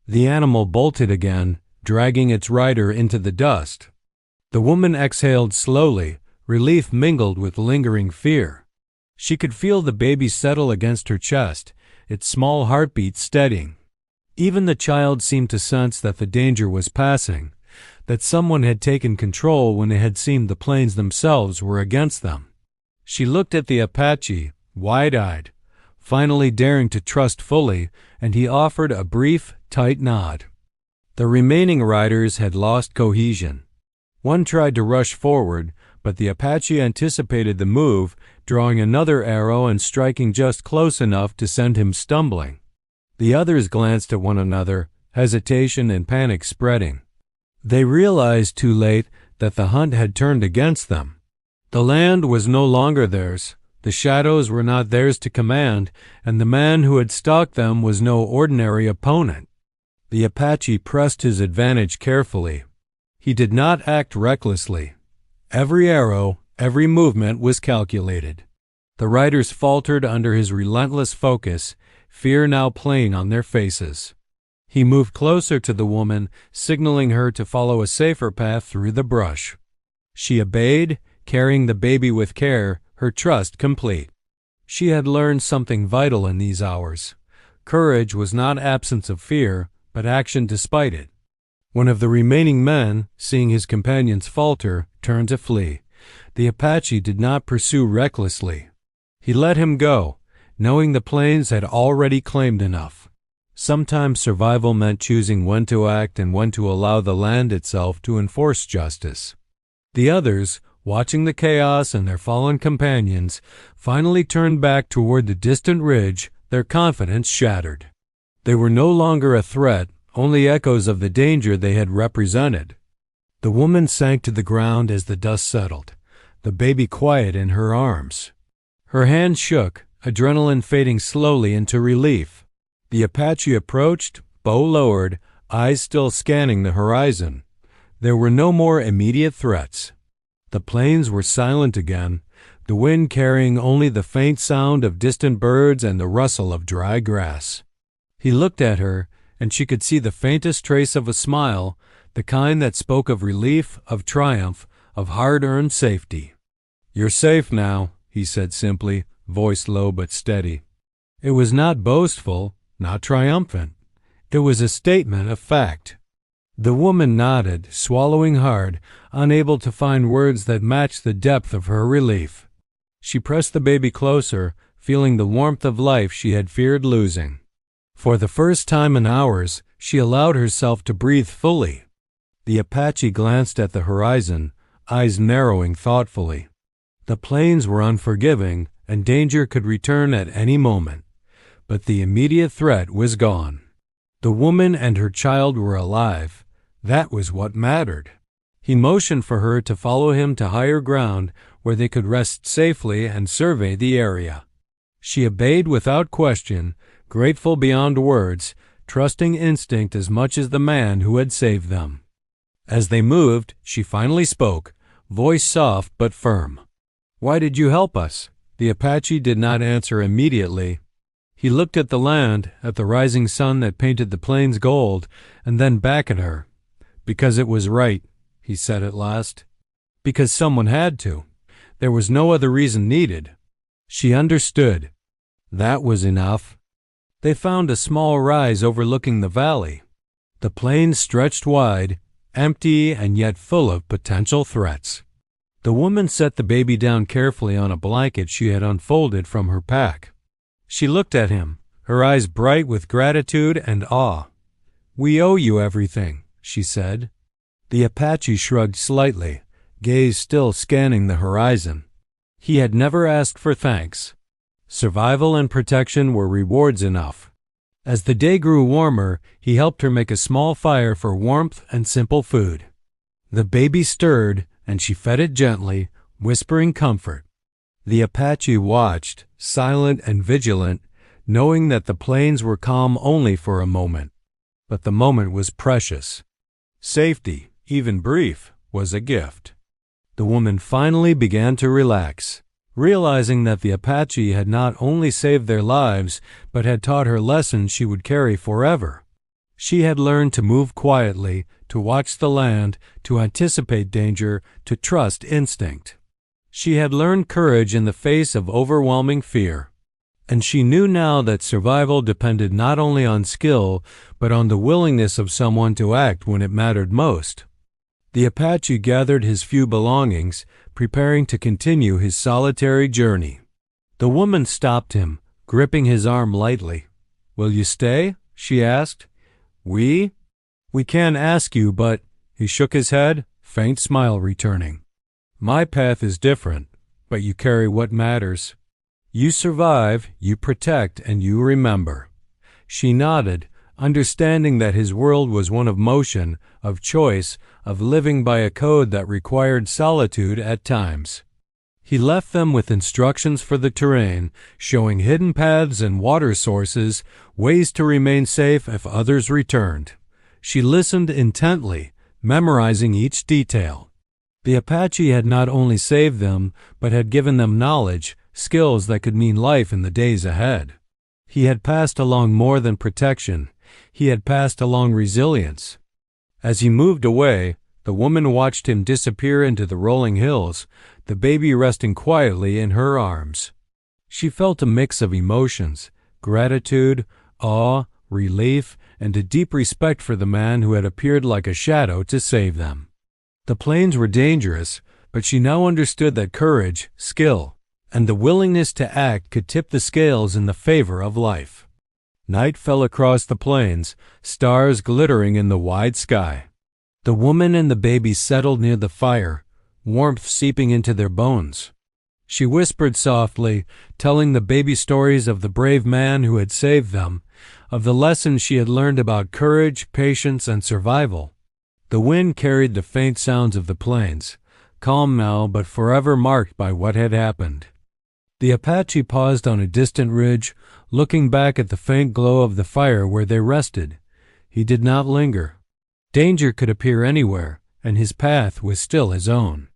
The animal bolted again, dragging its rider into the dust. The woman exhaled slowly, relief mingled with lingering fear. She could feel the baby settle against her chest, its small heartbeat steadying. Even the child seemed to sense that the danger was passing, that someone had taken control when it had seemed the plains themselves were against them. She looked at the Apache, wide-eyed, finally daring to trust fully, and he offered a brief, tight nod. The remaining riders had lost cohesion. One tried to rush forward, but the Apache anticipated the move, drawing another arrow and striking just close enough to send him stumbling. The others glanced at one another, hesitation and panic spreading. They realized too late that the hunt had turned against them. The land was no longer theirs, the shadows were not theirs to command, and the man who had stalked them was no ordinary opponent. The Apache pressed his advantage carefully. He did not act recklessly. Every arrow, every movement was calculated. The riders faltered under his relentless focus, fear now plain on their faces. He moved closer to the woman, signaling her to follow a safer path through the brush. She obeyed, carrying the baby with care, her trust complete. She had learned something vital in these hours. Courage was not absence of fear, but action despite it. One of the remaining men, seeing his companions falter, turned to flee. The Apache did not pursue recklessly. He let him go, knowing the plains had already claimed enough. Sometimes survival meant choosing when to act and when to allow the land itself to enforce justice. The others, watching the chaos and their fallen companions, finally turned back toward the distant ridge, their confidence shattered. They were no longer a threat, only echoes of the danger they had represented. The woman sank to the ground as the dust settled, the baby quiet in her arms. Her hands shook, adrenaline fading slowly into relief. The Apache approached, bow lowered, eyes still scanning the horizon. There were no more immediate threats. The plains were silent again, the wind carrying only the faint sound of distant birds and the rustle of dry grass. He looked at her, and she could see the faintest trace of a smile, the kind that spoke of relief, of triumph, of hard-earned safety. "You're safe now," he said simply, voice low but steady. It was not boastful, not triumphant. It was a statement of fact. The woman nodded, swallowing hard, unable to find words that matched the depth of her relief. She pressed the baby closer, feeling the warmth of life she had feared losing. For the first time in hours, she allowed herself to breathe fully. The Apache glanced at the horizon, eyes narrowing thoughtfully. The plains were unforgiving, and danger could return at any moment. But the immediate threat was gone. The woman and her child were alive. That was what mattered. He motioned for her to follow him to higher ground where they could rest safely and survey the area. She obeyed without question, grateful beyond words, trusting instinct as much as the man who had saved them. As they moved, she finally spoke, voice soft but firm. "Why did you help us?" The Apache did not answer immediately. He looked at the land, at the rising sun that painted the plains gold, and then back at her. "Because it was right," he said at last. "Because someone had to. There was no other reason needed." She understood. That was enough. They found a small rise overlooking the valley. The plains stretched wide, empty and yet full of potential threats. The woman set the baby down carefully on a blanket she had unfolded from her pack. She looked at him, her eyes bright with gratitude and awe. "We owe you everything," she said. The Apache shrugged slightly, gaze still scanning the horizon. He had never asked for thanks. Survival and protection were rewards enough. As the day grew warmer, he helped her make a small fire for warmth and simple food. The baby stirred, and she fed it gently, whispering comfort. The Apache watched, silent and vigilant, knowing that the plains were calm only for a moment. But the moment was precious. Safety, even brief, was a gift. The woman finally began to relax, realizing that the Apache had not only saved their lives, but had taught her lessons she would carry forever. She had learned to move quietly, to watch the land, to anticipate danger, to trust instinct. She had learned courage in the face of overwhelming fear. And she knew now that survival depended not only on skill, but on the willingness of someone to act when it mattered most. The Apache gathered his few belongings, preparing to continue his solitary journey. The woman stopped him, gripping his arm lightly. "Will you stay?" she asked. "We can't ask you, but—" He shook his head, faint smile returning. "My path is different, but you carry what matters. You survive, you protect, and you remember." She nodded, understanding that his world was one of motion, of choice, of living by a code that required solitude at times. He left them with instructions for the terrain, showing hidden paths and water sources, ways to remain safe if others returned. She listened intently, memorizing each detail. The Apache had not only saved them, but had given them knowledge, skills that could mean life in the days ahead. He had passed along more than protection. He had passed along resilience. As he moved away, the woman watched him disappear into the rolling hills, the baby resting quietly in her arms. She felt a mix of emotions, gratitude, awe, relief, and a deep respect for the man who had appeared like a shadow to save them. The plains were dangerous, but she now understood that courage, skill, and the willingness to act could tip the scales in the favor of life. Night fell across the plains, stars glittering in the wide sky. The woman and the baby settled near the fire, warmth seeping into their bones. She whispered softly, telling the baby stories of the brave man who had saved them, of the lessons she had learned about courage, patience, and survival. The wind carried the faint sounds of the plains, calm now but forever marked by what had happened. The Apache paused on a distant ridge, looking back at the faint glow of the fire where they rested. He did not linger. Danger could appear anywhere, and his path was still his own.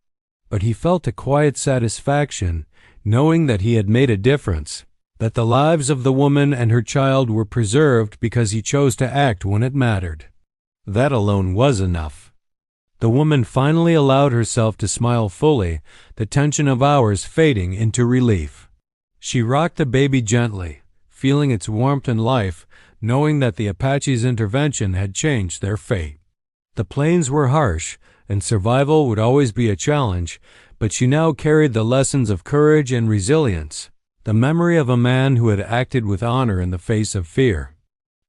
But he felt a quiet satisfaction, knowing that he had made a difference, that the lives of the woman and her child were preserved because he chose to act when it mattered. That alone was enough. The woman finally allowed herself to smile fully, the tension of hours fading into relief. She rocked the baby gently, feeling its warmth and life, knowing that the Apache's intervention had changed their fate. The plains were harsh, and survival would always be a challenge, but she now carried the lessons of courage and resilience, the memory of a man who had acted with honor in the face of fear.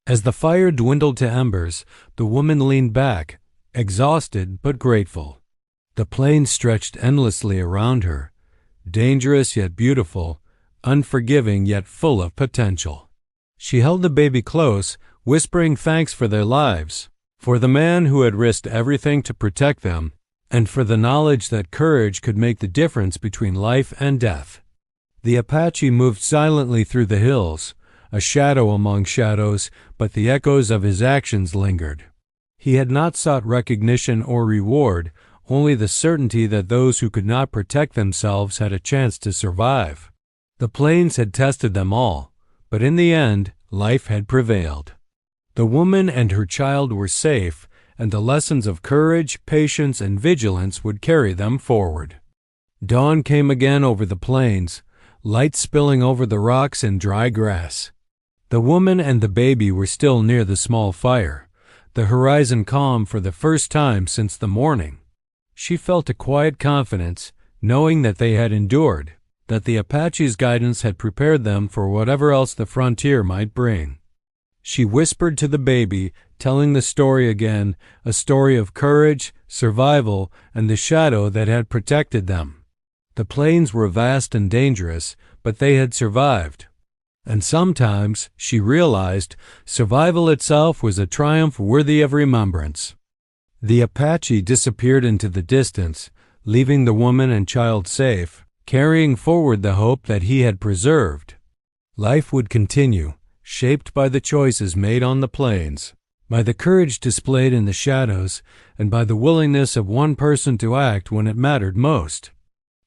As the fire dwindled to embers, the woman leaned back, exhausted but grateful. The plains stretched endlessly around her, dangerous yet beautiful, unforgiving yet full of potential. She held the baby close, whispering thanks for their lives, for the man who had risked everything to protect them, and for the knowledge that courage could make the difference between life and death. The Apache moved silently through the hills, a shadow among shadows, but the echoes of his actions lingered. He had not sought recognition or reward, only the certainty that those who could not protect themselves had a chance to survive. The plains had tested them all, but in the end, life had prevailed. The woman and her child were safe, and the lessons of courage, patience, and vigilance would carry them forward. Dawn came again over the plains, light spilling over the rocks and dry grass. The woman and the baby were still near the small fire, the horizon calm for the first time since the morning. She felt a quiet confidence, knowing that they had endured, that the Apache's guidance had prepared them for whatever else the frontier might bring. She whispered to the baby, telling the story again, a story of courage, survival, and the shadow that had protected them. The plains were vast and dangerous, but they had survived. And sometimes, she realized, survival itself was a triumph worthy of remembrance. The Apache disappeared into the distance, leaving the woman and child safe, carrying forward the hope that he had preserved. Life would continue, shaped by the choices made on the plains, by the courage displayed in the shadows, and by the willingness of one person to act when it mattered most.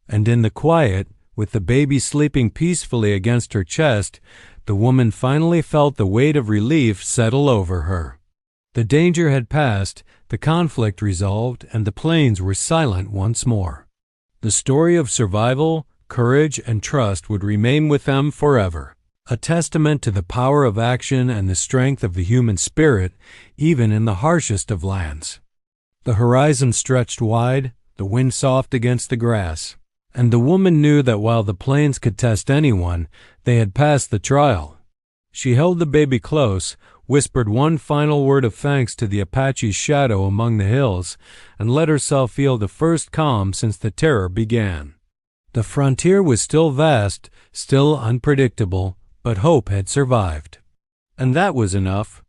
And in the quiet, with the baby sleeping peacefully against her chest, the woman finally felt the weight of relief settle over her. The danger had passed, the conflict resolved, and the plains were silent once more. The story of survival, courage, and trust would remain with them forever, a testament to the power of action and the strength of the human spirit, even in the harshest of lands. The horizon stretched wide, the wind soft against the grass, and the woman knew that while the plains could test anyone, they had passed the trial. She held the baby close, whispered one final word of thanks to the Apache's shadow among the hills, and let herself feel the first calm since the terror began. The frontier was still vast, still unpredictable, but hope had survived. And that was enough.